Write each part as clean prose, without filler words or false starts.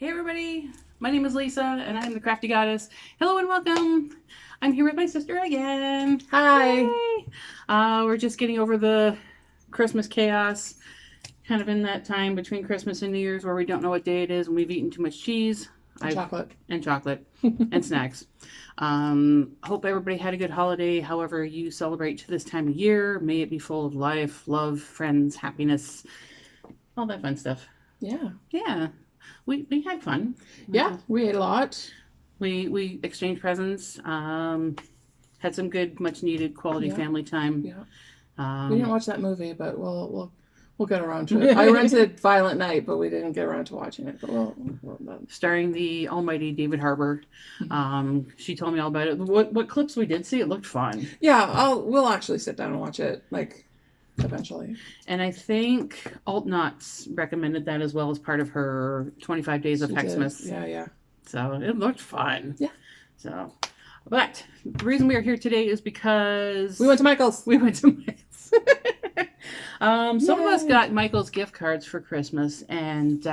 Hey everybody, my name is Lisa and I'm the Crafty Goddess. Hello and welcome. I'm here with my sister again. Hi. Yay. We're just getting over the Christmas chaos, kind of in that time between Christmas and New Year's where we don't know what day it is and we've eaten too much cheese. Chocolate. And chocolate. And snacks. Hope everybody had a good holiday, however you celebrate this time of year. May it be full of life, love, friends, happiness, all that fun stuff. Yeah. Yeah. We had fun. Yeah, we ate a lot. We exchanged presents. Had some good, much needed quality family time. Yeah. We didn't watch that movie, but we'll get around to it. I rented Violent Night, but we didn't get around to watching it. But starring the almighty David Harbour. She told me all about it. What clips we did see, it looked fun. Yeah, we'll actually sit down and watch it eventually. And I think Alt Knots recommended that as well as part of her 25 days of Xmess. Yeah. So it looked fun. Yeah. So, but the reason we are here today is because we went to Michael's. Some of us got Michael's gift cards for Christmas, and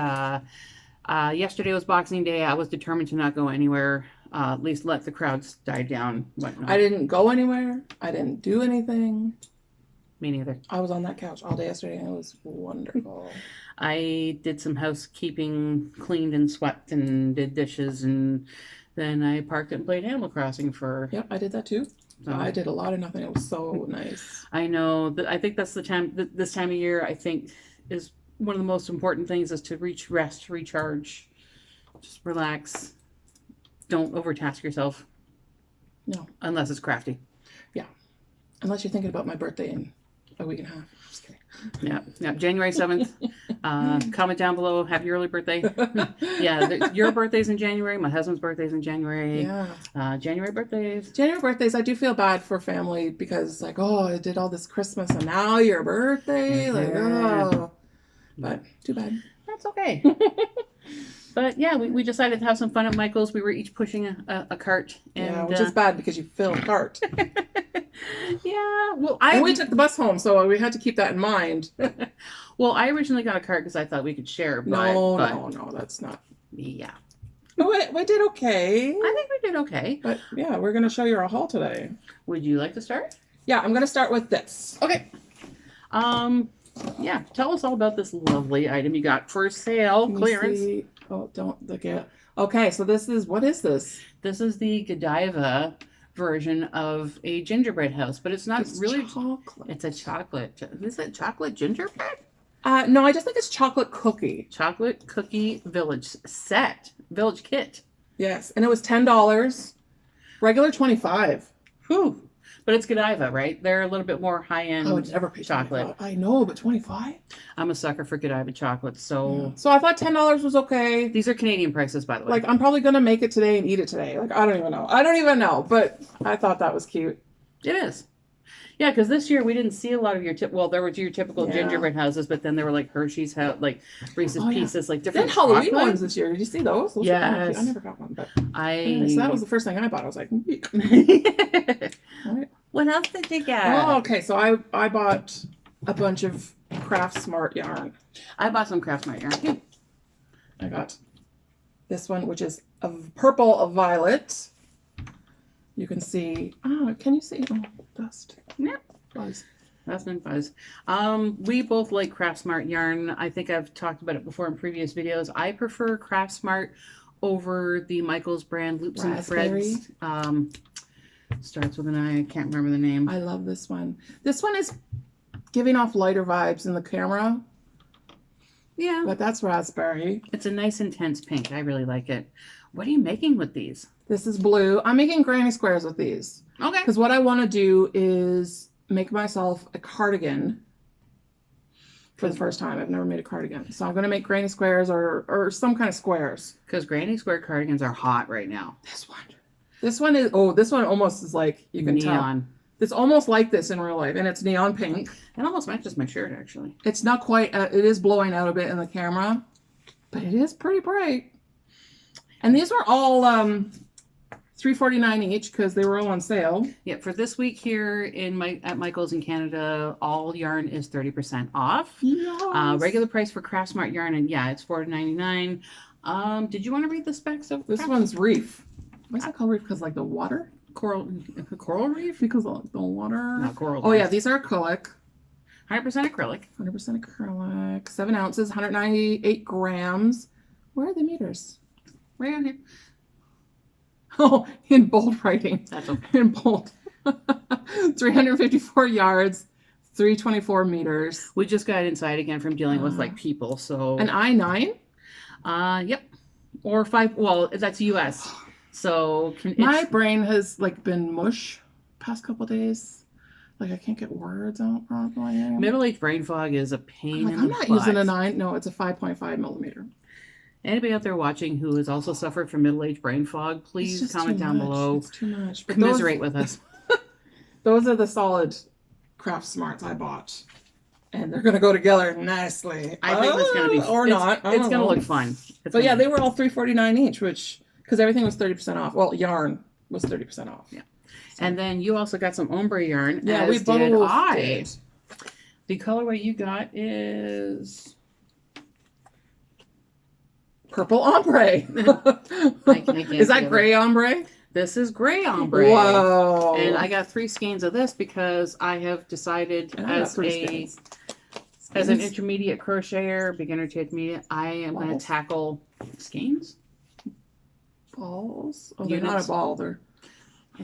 yesterday was Boxing Day. I was determined to not go anywhere. At least let the crowds die down. Whatnot. I didn't go anywhere. I didn't do anything. Me neither. I was on that couch all day yesterday, and it was wonderful. I did some housekeeping, cleaned and swept, and did dishes, and then I parked and played Animal Crossing for... Yep, I did that too. So I did a lot of nothing. It was so nice. I know. I think that's the time, this time of year, I think, is one of the most important things is to rest, recharge, just relax. Don't overtask yourself. No. Unless it's crafty. Yeah. Unless you're thinking about my birthday in a week and a half. Just kidding. Yeah. January 7th. Comment down below. Happy early birthday. Yeah, your birthday's in January. My husband's birthday's in January. Yeah. January birthdays. January birthdays, I do feel bad for family because, I did all this Christmas and now your birthday. But too bad. That's okay. But yeah, we decided to have some fun at Michael's. We were each pushing a cart. And, which is bad because you fill a cart. Yeah, well, we took the bus home, so we had to keep that in mind. Well, I originally got a cart because I thought we could share. No, that's not. Yeah. We did okay. I think we did okay. But yeah, we're going to show you our haul today. Would you like to start? Yeah, I'm going to start with this. Okay. Yeah, tell us all about this lovely item you got for sale, clearance. Oh, don't look at. Okay, so what is this? This is the Godiva version of a gingerbread house, but it's not really chocolate. It's a chocolate. Is it chocolate gingerbread? No, I just think it's chocolate cookie. Chocolate cookie village kit. Yes, and it was $10. Regular $25. Whew. But it's Godiva, right? They're a little bit more high-end chocolate. I know, but $25? I'm a sucker for Godiva chocolate, so... Yeah. So I thought $10 was okay. These are Canadian prices, by the way. I'm probably going to make it today and eat it today. I don't even know. But I thought that was cute. It is. Yeah, because this year we didn't see a lot of your there were your typical gingerbread houses, but then there were Hershey's house, Reese's Pieces, different. Then Halloween ones this year. Did you see those? Yes. I never got one, but so that was the first thing I bought. I was like, right. What else did you get? Oh, okay. So I bought a bunch of Craft Smart yarn. I bought some Craft Smart yarn too. I got this one, which is a purple of violet. You can see. Oh, can you see? Oh, dust. Yeah. Fuzz. That's been fuzz. We both like Craft Smart yarn. I think I've talked about it before in previous videos. I prefer Craft Smart over the Michael's brand Loops and Threads. Starts with an I. I can't remember the name. I love this one. This one is giving off lighter vibes in the camera. Yeah. But that's raspberry. It's a nice intense pink. I really like it. What are you making with these? This is blue. I'm making granny squares with these. Okay. Because what I want to do is make myself a cardigan for the first time. I've never made a cardigan. So I'm going to make granny squares or some kind of squares. Because granny square cardigans are hot right now. This one is, this one almost is like, you can neon. Tell. It's almost like this in real life, and it's neon pink. It almost matches my shirt, actually. It's not quite, it is blowing out a bit in the camera, but it is pretty bright. And these were all $3.49 each because they were all on sale. Yeah, for this week here at Michael's in Canada, all yarn is 30% off. Yes. Regular price for Craft Smart yarn, and yeah, it's $4.99. Did you want to read the specs of This one's reef. Why is that called reef? Because like the water? coral reef? Because of the water. Not coral. Oh yeah, these are acrylic. 100% acrylic. 100% acrylic. 7 ounces, 198 grams. Where are the meters? Right on here. Oh, in bold writing. That's okay. In bold. 354 yards, 324 meters. We just got inside again from dealing with like people, so. An I-9? Yep. Or 5. Well, that's US. So my brain has like been mush past couple days. Like I can't get words out properly. Middle-aged brain fog is a pain. I'm not using a 9. No, it's a 5.5 millimeter. Anybody out there watching who has also suffered from middle-aged brain fog, please comment down below. It's too much. But commiserate with us. Those are the solid Craft Smarts I bought. And they're going to go together nicely. I think it's going to be... Or not. It's going to look fun. But yeah, they were all $3.49 each, which... Because everything was 30% off. Well, yarn was 30% off. Yeah. So. And then you also got some ombre yarn. Yeah, we both did. The colorway you got is... Purple ombre. Is that gray ombre? This is gray ombre. Whoa. And I got 3 skeins of this because I have decided as an intermediate crocheter, beginner to intermediate, I am going to tackle skeins. Balls? Oh, they're not a ball. They're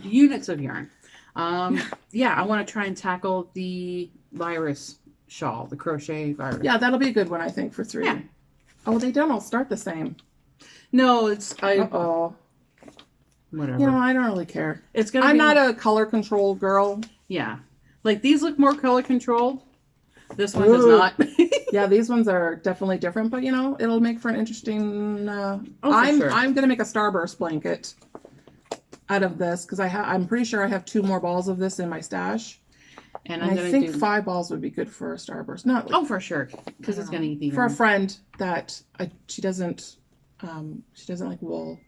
units of yarn. Yeah, I want to try and tackle the virus shawl, the crochet virus. Yeah, that'll be a good one, I think, for 3. Yeah. Oh, they don't all start the same. No, it's... Uh-oh. Whatever. You know, I don't really care. It's gonna. I'm not a color controlled girl. Yeah, like these look more color controlled. This one does not. Yeah, these ones are definitely different, but you know, it'll make for an interesting. I'm gonna make a starburst blanket out of this because I'm pretty sure I have 2 more balls of this in my stash. And I think 5 balls would be good for a starburst. Not like, for sure, because it's gonna eat the for a friend that she doesn't like wool.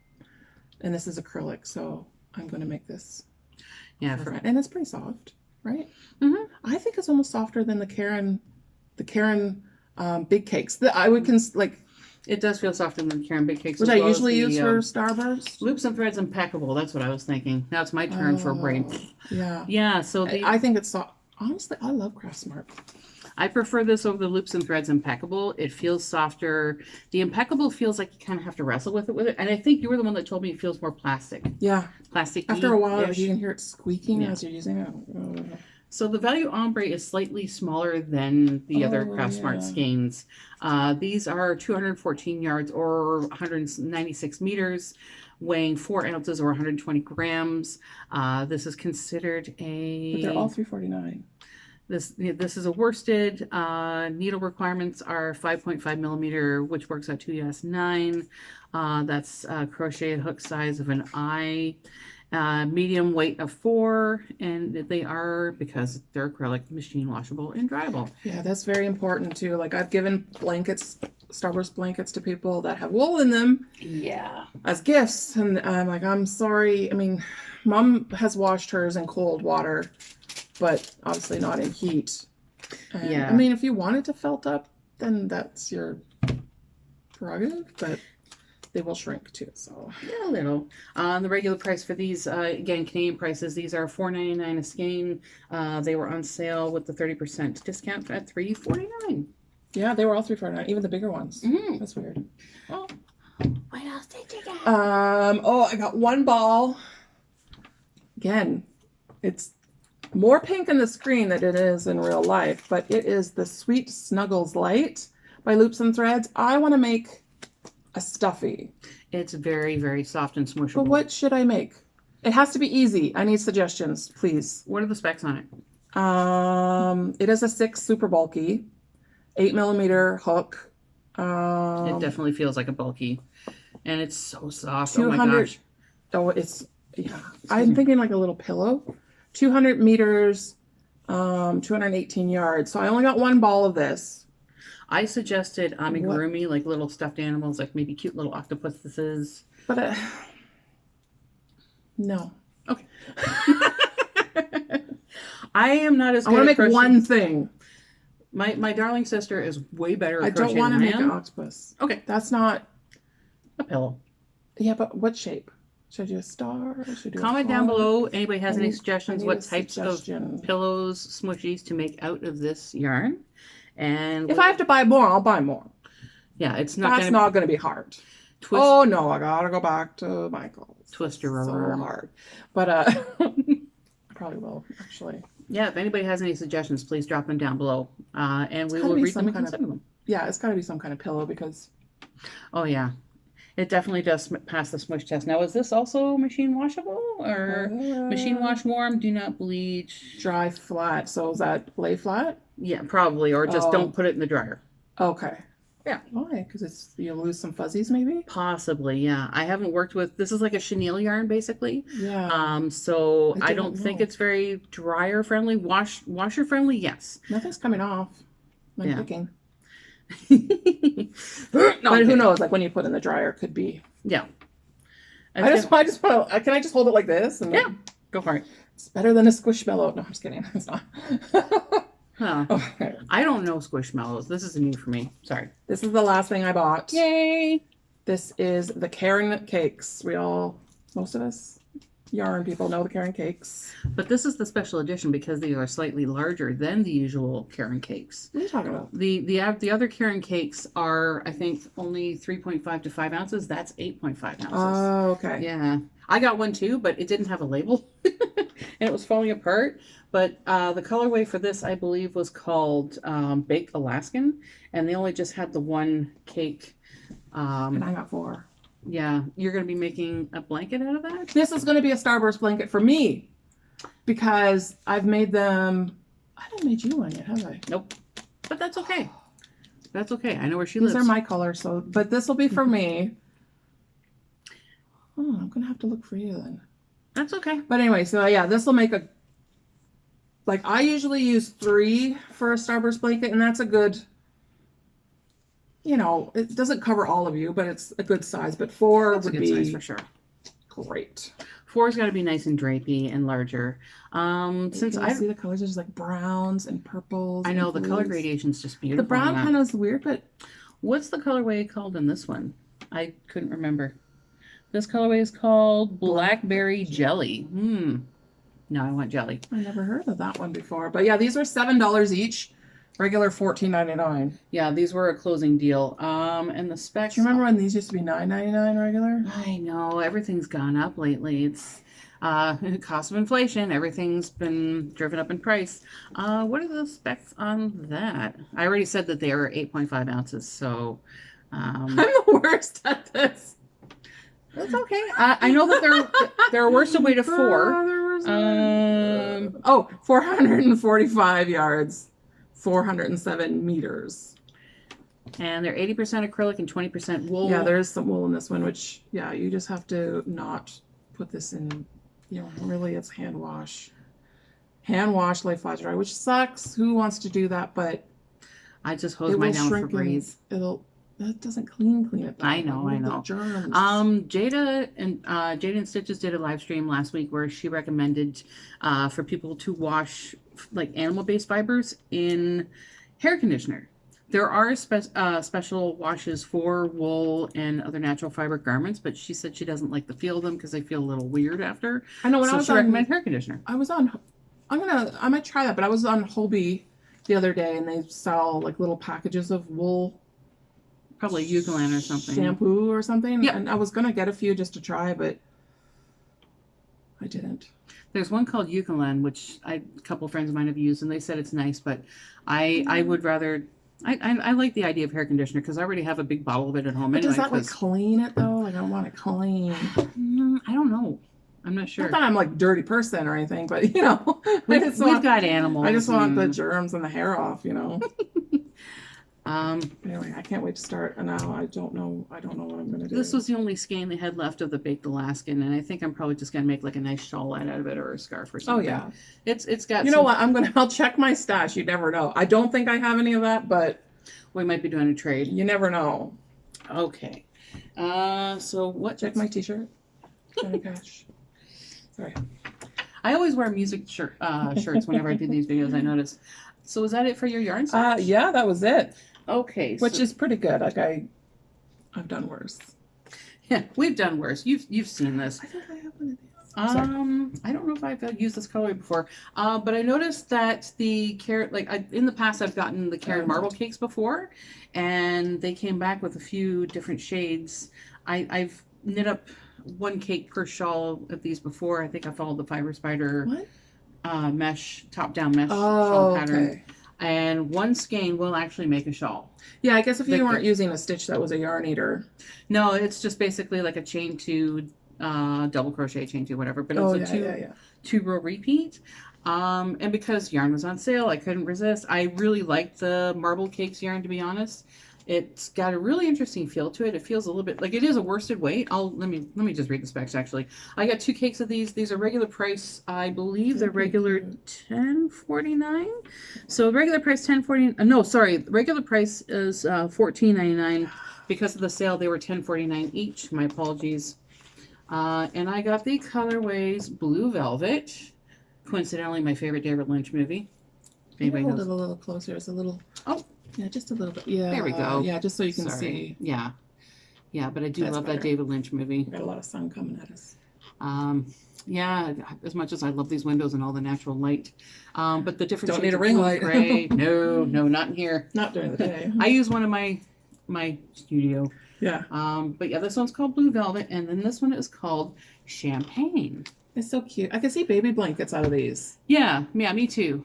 And this is acrylic, so I'm going to make this. Yeah, and it's pretty soft, right? Mm-hmm. I think it's almost softer than the Karen big cakes. I would like. It does feel softer than the Karen big cakes, which I usually use for Starburst. Loops and Threads Impeccable. That's what I was thinking. Now it's my turn for brain. Yeah. Yeah. So I think it's soft. Honestly, I love Craft Smart. I prefer this over the Loops and Threads Impeccable. It feels softer. The Impeccable feels like you kind of have to wrestle with it. And I think you were the one that told me it feels more plastic. Yeah. Plastic. After a while, you can hear it squeaking as you're using it. So the Value Ombre is slightly smaller than the other Craft Smart skeins. These are 214 yards or 196 meters, weighing 4 ounces or 120 grams. This is considered a... But they're all $3.49. This is a worsted. Needle requirements are 5.5 millimeter, which works out to US 9. That's crocheted hook size of an I. Medium weight of 4, and they are, because they're acrylic, machine washable and dryable. Yeah, that's very important too. Like I've given blankets, Starburst blankets to people that have wool in them. Yeah. As gifts, and I'm like, I'm sorry. I mean, Mom has washed hers in cold water, but obviously not in heat. And, yeah. I mean, if you want it to felt up, then that's your prerogative, but they will shrink too, so. Yeah, a little. The regular price for these, again, Canadian prices, these are $4.99 a skein. They were on sale with the 30% discount at $3.49. Yeah, they were all $3.49, even the bigger ones. Mm-hmm. That's weird. Oh. What else did you get? I got 1 ball. Again, it's more pink in the screen than it is in real life, but it is the Sweet Snuggles Light by Loops and Threads. I want to make a stuffy. It's very, very soft and smushable. But what should I make? It has to be easy. I need suggestions, please. What are the specs on it? It is a 6 super bulky, 8 millimeter hook. It definitely feels like a bulky, and it's so soft. 200, oh my gosh. Oh, it's, yeah. I'm thinking like a little pillow. 200 meters, 218 yards. So I only got 1 ball of this. I suggested amigurumi, like little stuffed animals, like maybe cute little octopuses. But no. Okay. I am not as good. I want to make one thing. My darling sister is way better at crocheting than I am. I don't want to make an octopus. Okay. That's not A pillow. Yeah, but what shape? Should I do a star? Should I do Comment down below. Anybody has any suggestions? What types of suggestion. pillows, smushies to make out of this yarn? And if I have to buy more, I'll buy more. Yeah, it's not. That's not going to be hard. Twist, oh no, I gotta go back to Michael's. Twist your so rubber. Hard, but I probably will actually. Yeah, if anybody has any suggestions, please drop them down below, and we will read them and consider them. Yeah, it's got to be some kind of pillow because. Oh yeah, it definitely does pass the smush test. Now, is this also machine washable or machine wash warm? Do not bleach. Dry flat. So is that lay flat? Yeah, probably, or just don't put it in the dryer. Okay. Yeah. Why? Because you'll lose some fuzzies, maybe. Possibly, yeah. I haven't worked with. This is like a chenille yarn, basically. Yeah. So I don't think it's very dryer friendly. Washer friendly, yes. Nothing's coming off. I'm thinking. But who knows? Like when you put in the dryer, could be. Yeah. I just want to. Can I just hold it like this? And yeah. Go for it. It's better than a squishmallow. No, I'm just kidding. It's not. Huh. Okay. I don't know squishmallows. This is new for me. Sorry. This is the last thing I bought. Yay! This is the Karen cakes. Most of us yarn people know the Karen cakes. But this is the special edition because they are slightly larger than the usual Karen cakes. What are you talking about? The other Karen cakes are, I think, only 3.5 to 5 ounces. That's 8.5 ounces. Oh, okay. Yeah. I got one too, but it didn't have a label. And it was falling apart. But the colorway for this, I believe, was called Baked Alaskan. And they only just had the one cake. And I got 4. Yeah. You're going to be making a blanket out of that? This is going to be a Starburst blanket for me. Because I've made them... I haven't made you one yet, have I? Nope. But that's okay. That's okay. I know where she lives. These are my colors, but this will be for me. Oh, I'm going to have to look for you then. That's okay. But anyway, so yeah, this will make a... Like, I usually use 3 for a Starburst blanket, and that's a good... You know, it doesn't cover all of you, but it's a good size. But 4 would be... That's a good size for sure. Great. 4's got to be nice and drapey and larger. Since I see the colors, there's like browns and purples. I know the color gradation's just beautiful. The brown kind of is weird, but what's the colorway called in this one? I couldn't remember. This colorway is called Blackberry Jelly. No, I want jelly. I never heard of that one before. But yeah, these are $7 each. Regular $14.99. Yeah, these were a closing deal. And the specs. Do you remember when these used to be $9.99 regular? I know. Everything's gone up lately. It's cost of inflation. Everything's been driven up in price. What are the specs on that? I already said that they are 8.5 ounces, so... I'm the worst at this. That's okay. I know that there are worse away to 4. 445 yards. 407 meters. And they're 80% acrylic and 20% wool. Yeah, there is some wool in this one, which, yeah, you just have to not put this in, you know, really it's hand wash. Hand wash, lay flat dry, which sucks. Who wants to do that? But I just hose mine down for breeze. That doesn't clean it though. I know. Germs. Jada and Stitches did a live stream last week where she recommended for people to wash like animal-based fibers in hair conditioner. There are special washes for wool and other natural fiber garments, but she said she doesn't like the feel of them because they feel a little weird after. I know. So she recommended hair conditioner. I might try that, but I was on Hobie the other day and they sell like little packages of wool. Probably Eucalan or something. Shampoo or something. Yeah. And I was going to get a few just to try, but I didn't. There's one called Eucalan, which a couple of friends of mine have used, and they said it's nice, but I would rather... I like the idea of hair conditioner because I already have a big bottle of it at home. But anyway, does that like clean it though? Like I don't want it clean. I don't know. I'm not sure. Not that I'm like a dirty person or anything, but you know, we've got animals. I just want the germs and the hair off, you know. Anyway, I can't wait to start. And now I don't know what I'm gonna do. This was the only skein they had left of the Baked Alaskan, and I think I'm probably just gonna make like a nice shawl out of it or a scarf or something. Oh yeah, it's got. You know what? I'll check my stash. You never know. I don't think I have any of that, but we might be doing a trade. You never know. Okay. So what? Check my T-shirt. Johnny Cash. Sorry. I always wear music shirts whenever I do these videos. I notice. So is that it for your yarn stash? Yeah, that was it. Okay. Which is pretty good. Like I've done worse. Yeah, we've done worse. You've seen this. I think I have one of these. I don't know if I've used this color before, but I noticed that the carrot, like in the past, I've gotten the carrot marble cakes before, and they came back with a few different shades. I've knit up one cake per shawl of these before. I think I followed the Fiber Spider mesh, top-down mesh shawl pattern. Okay. And one skein will actually make a shawl. Yeah, I guess if you weren't using a stitch that was a yarn eater. No, it's just basically like a chain two, double crochet, chain two, whatever. But it's a two row repeat. And because yarn was on sale, I couldn't resist. I really liked the marble cakes yarn, to be honest. It's got a really interesting feel to it. It feels a little bit like it is a worsted weight. Let me just read the specs actually. I got 2 cakes of these. These are regular price. I believe they're regular $10.49. So regular price $10.49. No, sorry, regular price is $14.99. Because of the sale, they were $10.49 each. My apologies. And I got the colorways Blue Velvet. Coincidentally, my favorite David Lynch movie. Maybe hold it a little closer. It's a little. Oh. Yeah, just a little bit. Yeah. There we go. Yeah, just so you can see. Yeah. Yeah, but I do love that David Lynch movie. Got a lot of sun coming at us. Yeah, as much as I love these windows and all the natural light. But the different don't need a ring light. Gray. No, not in here. Not during the day. I use one in my studio. Yeah. But yeah, this one's called Blue Velvet, and then this one is called Champagne. It's so cute. I can see baby blankets out of these. Yeah, me too.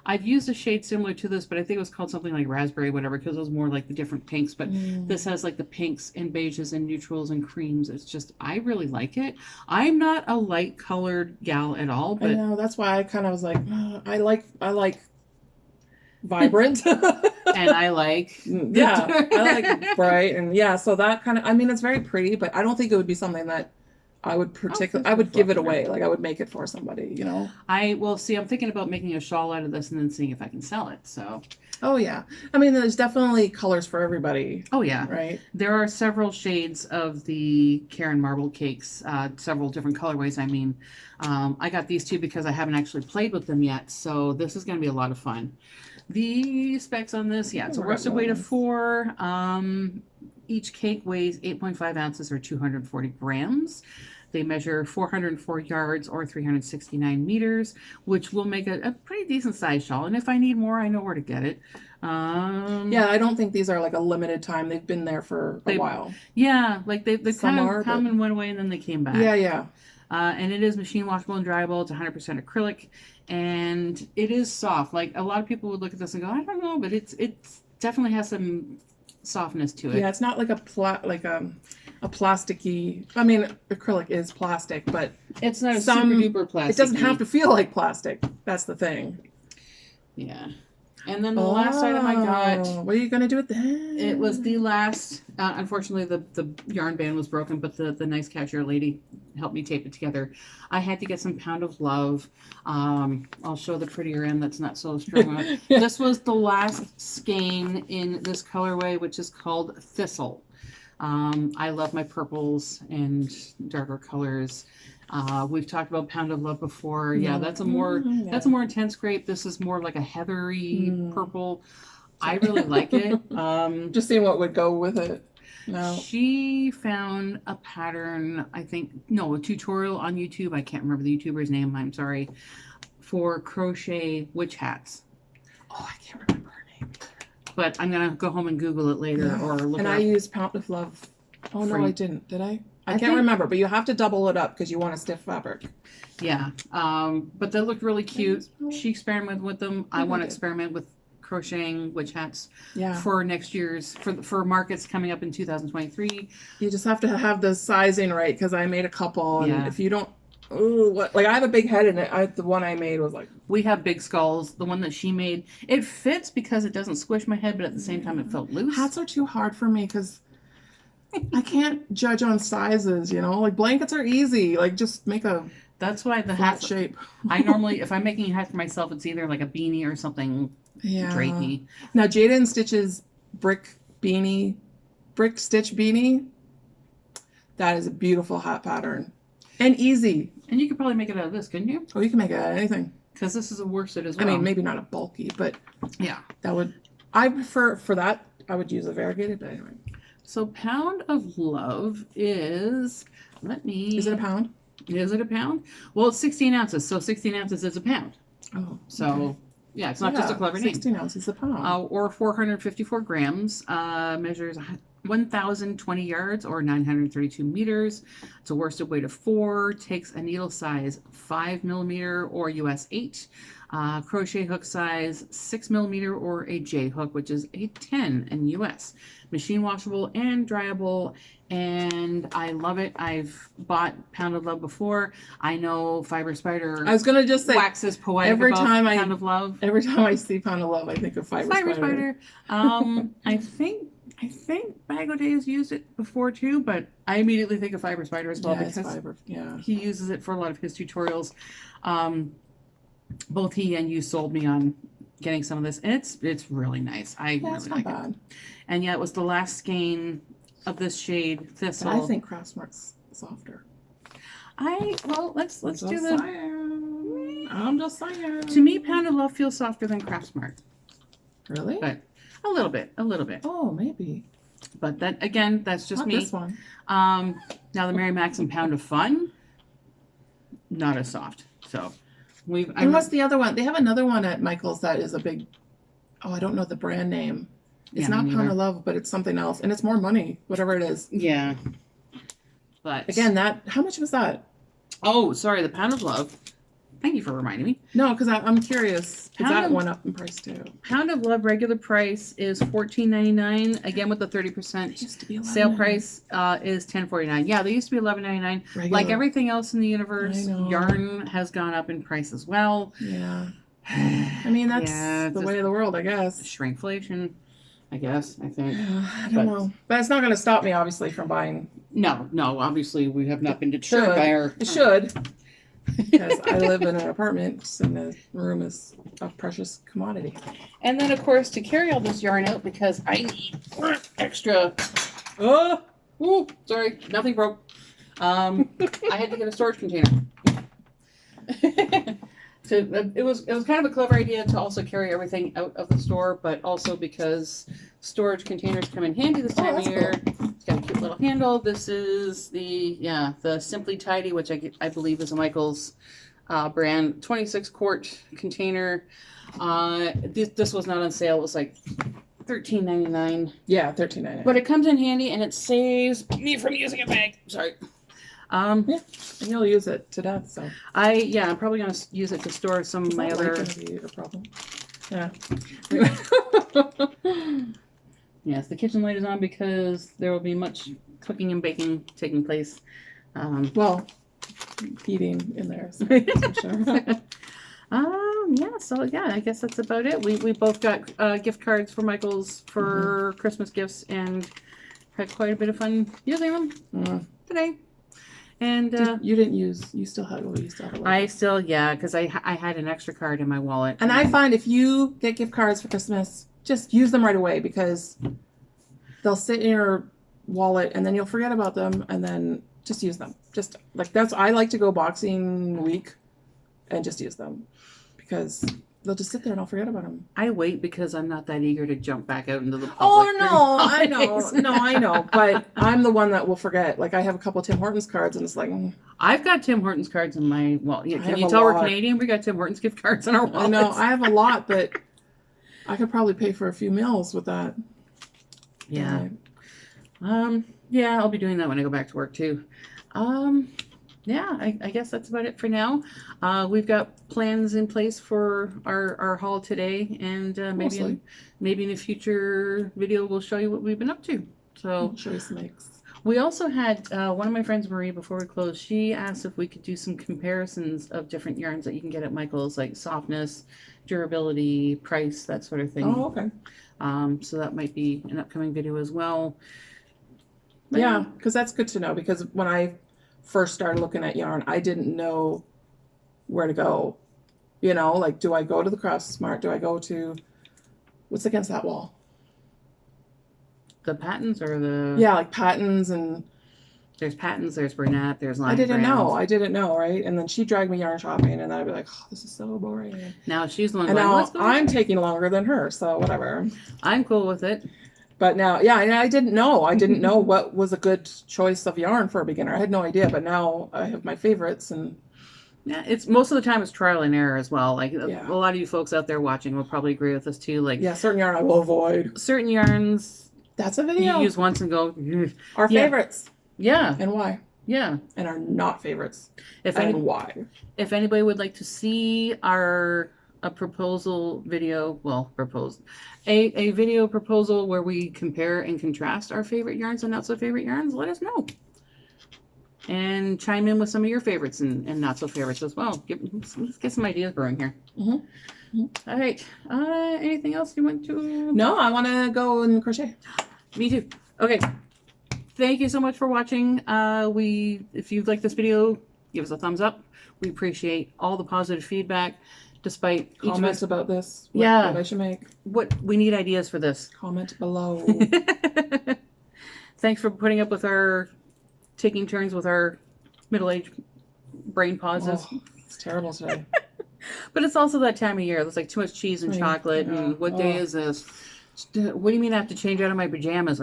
I've used a shade similar to this, but I think it was called something like raspberry, whatever, because it was more like the different pinks. But this has like the pinks and beiges and neutrals and creams. It's just, I really like it. I'm not a light colored gal at all, but I know, that's why I kind of was like, I like vibrant. And I like I like bright, and yeah, so that kind of, I mean, it's very pretty, but I don't think it would be something that I would particularly, I would give it away. Like I would make it for somebody, you know? Well, see, I'm thinking about making a shawl out of this and then seeing if I can sell it. So. Oh yeah. I mean, there's definitely colors for everybody. Oh yeah. Right. There are several shades of the Karen Marble cakes, several different colorways. I mean, I got these two because I haven't actually played with them yet. So this is going to be a lot of fun. The specs on this, yeah, it's a worsted weight of 4. Each cake weighs 8.5 ounces or 240 grams. They measure 404 yards or 369 meters, which will make a pretty decent size shawl. And if I need more, I know where to get it. Yeah, I don't think these are like a limited time. They've been there for a while. Yeah, like they kind of come and went away and then they came back. Yeah. And it is machine washable and dryable. It's 100% acrylic, and it is soft. Like a lot of people would look at this and go, I don't know, but it definitely has some softness to it. Yeah, it's not like a plasticky. I mean, acrylic is plastic, but it's not super duper plastic. It doesn't have to feel like plastic. That's the thing. Yeah. And then the last item I got. What are you gonna do with that? It was the last. Unfortunately, the yarn band was broken, but the nice cashier lady helped me tape it together. I had to get some Pound of Love. I'll show the prettier end that's not so strong. This was the last skein in this colorway, which is called Thistle. I love my purples and darker colors. We've talked about Pound of Love before. Yeah, that's a more intense grape. This is more like a heathery purple. I really like it. Just seeing what would go with it. No. She found a pattern, a tutorial on YouTube. I can't remember the YouTuber's name. I'm sorry. For crochet witch hats. Oh, I can't remember her name. But I'm gonna go home and Google it later or look. And I used Pound of Love. Oh no, I didn't. Did I? I can't remember, but you have to double it up because you want a stiff fabric. Yeah. But they look really cute. She experimented with them. I want to experiment with crocheting witch hats for next year's, for markets coming up in 2023. You just have to have the sizing right because I made a couple. And if you don't, like I have a big head in it. The one I made was like. We have big skulls. The one that she made, it fits because it doesn't squish my head, but at the same time it felt loose. Hats are too hard for me because I can't judge on sizes, you know? Like blankets are easy. Like just make a That's why the flat hat shape. I normally, if I'm making a hat for myself, it's either like a beanie or something drapey. Now Jaden stitches brick stitch beanie. That is a beautiful hat pattern. And easy. And you could probably make it out of this, couldn't you? Oh, you can make it out of anything. Because this is a worsted as well. I mean, maybe not a bulky, but yeah. I prefer, for that, I would use a variegated, but anyway. So Pound of Love is, Is it a pound? Is it a pound? Well, it's 16 ounces, so 16 ounces is a pound. Oh, so okay. yeah, it's not just a clever 16 name. ounces a pound. Or 454 grams, measures 1,020 yards or 932 meters. It's a worsted weight of 4, takes a needle size 5 millimeter or US 8. Crochet hook size 6 millimeter or a J hook, which is a 10 in US. Machine washable and dryable, and I love it. I've bought Pound of Love before. I know Fiber Spider. I was gonna just say, waxes poetic about Pound of Love. Every time I see Pound of Love, I think of Fiber Spider. I think Bag O' Days used it before too, but I immediately think of Fiber Spider as well, because he uses it for a lot of his tutorials. Both he and you sold me on getting some of this, and it's really nice. I really like it. And yeah, it was the last skein of this shade, Thistle. But I think Craftsmart's softer. Let's do the. I'm just saying. To me, Pound of Love feels softer than Craftsmart. Really? But a little bit. Oh, maybe. But that, again, that's just not me. This one. Now the Mary Max and Pound of Fun, not as soft. So and what's the other one? They have another one at Michael's that is a big. Oh, I don't know the brand name. It's not Pound of Love, but it's something else, and it's more money, whatever it is. Yeah. But again, how much was that? Oh, sorry, the Pound of Love. Thank you for reminding me. No, because I'm curious. Because that went up in price too. Pound of Love regular price is $14.99. Again, with the 30% sale price is $10.49. Yeah, they used to be $11.99. Like everything else in the universe, yarn has gone up in price as well. Yeah. I mean, that's the way of the world, I guess. Shrinkflation, I guess. I think. I don't know, but it's not going to stop me, obviously, from buying. No. Obviously, we have not been deterred by our. It should. Because I live in an apartment and the room is a precious commodity. And then, of course, to carry all this yarn out, because I need extra. Sorry, nothing broke. I had to get a storage container. So it was kind of a clever idea to also carry everything out of the store, but also because storage containers come in handy this time of year. Cool. It's got a cute little handle. This is the Simply Tidy, which I believe is a Michael's brand 26-quart container. This was not on sale. It was like $13.99. Yeah, $13.99. But it comes in handy and it saves me from using a bag. Sorry. And you'll use it to death, so. I'm probably gonna use it to store some of my other. Be a problem. Yeah. Yes, the kitchen light is on because there will be much cooking and baking taking place. Well, eating in there, so that's for sure. I guess that's about it. We both got gift cards for Michael's for Christmas gifts and had quite a bit of fun using them today. And you still had a lot. Because I had an extra card in my wallet. And I find if you get gift cards for Christmas, just use them right away, because they'll sit in your wallet and then you'll forget about them, and then just use them. Just like I like to go boxing week and just use them, because they'll just sit there and I'll forget about them. I wait because I'm not that eager to jump back out into the public. Oh, no, I know. No, I know. But I'm the one that will forget. Like, I have a couple of Tim Hortons cards, and it's like... I've got Tim Hortons cards in my... Well, can you tell we're Canadian? We got Tim Hortons gift cards in our wallets. I know. I have a lot, but I could probably pay for a few meals with that. Yeah. I'll be doing that when I go back to work, too. I guess that's about it for now. We've got plans in place for our haul today, and maybe in a future video we'll show you what we've been up to. So I'll show you some eggs. We also had one of my friends, Marie, before we closed, she asked if we could do some comparisons of different yarns that you can get at Michael's, like softness, durability, price, that sort of thing. Oh, okay. So that might be an upcoming video as well. But yeah, because that's good to know, because when I first started looking at yarn, I didn't know where to go. Like, do I go to the Craftsmart? Do I go to what's against that wall? The Pattons or the... Yeah, like Pattons, and... There's Pattons, there's Bernat, there's Line I didn't know, right? And then she dragged me yarn shopping, and then I'd be like, oh, this is so boring. Now she's the one going, and now I'm taking longer than her, so whatever. I'm cool with it. But now, yeah, and I didn't know. I didn't know what was a good choice of yarn for a beginner. I had no idea, but now I have my favorites. And yeah, it's most of the time it's trial and error as well. Like yeah. a lot of you folks out there watching will probably agree with us too. Like, yeah, certain yarn I will avoid. Certain yarns that's a video. you use once and go. Our favorites. Yeah. And why? Yeah. And our not favorites. If why? If anybody would like to see a proposal video, well, a video proposal where we compare and contrast our favorite yarns and not so favorite yarns, let us know. And chime in with some of your favorites and not so favorites as well. Let's get some ideas brewing here. All right. Anything else you want to? No, I want to go and crochet. Me too. Okay. Thank you so much for watching. If you like this video, give us a thumbs up. We appreciate all the positive feedback. Despite comments about this, what I should make. What we need ideas for this. Comment below. Thanks for putting up with our taking turns with our middle-aged brain pauses. Oh, it's terrible today. But it's also that time of year. There's like too much cheese and chocolate. Yeah. And what day is this? What do you mean I have to change out of my pajamas?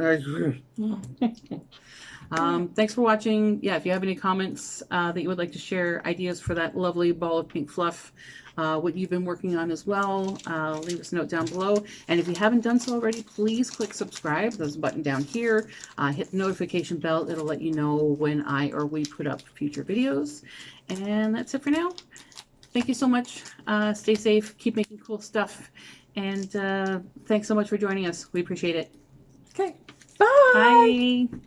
Thanks for watching. Yeah, if you have any comments that you would like to share, ideas for that lovely ball of pink fluff, what you've been working on as well, leave us a note down below. And if you haven't done so already, please click subscribe. There's a button down here. Hit the notification bell. It'll let you know when I or we put up future videos. And that's it for now. Thank you so much. Stay safe. Keep making cool stuff. And thanks so much for joining us. We appreciate it. Okay. Bye. Bye.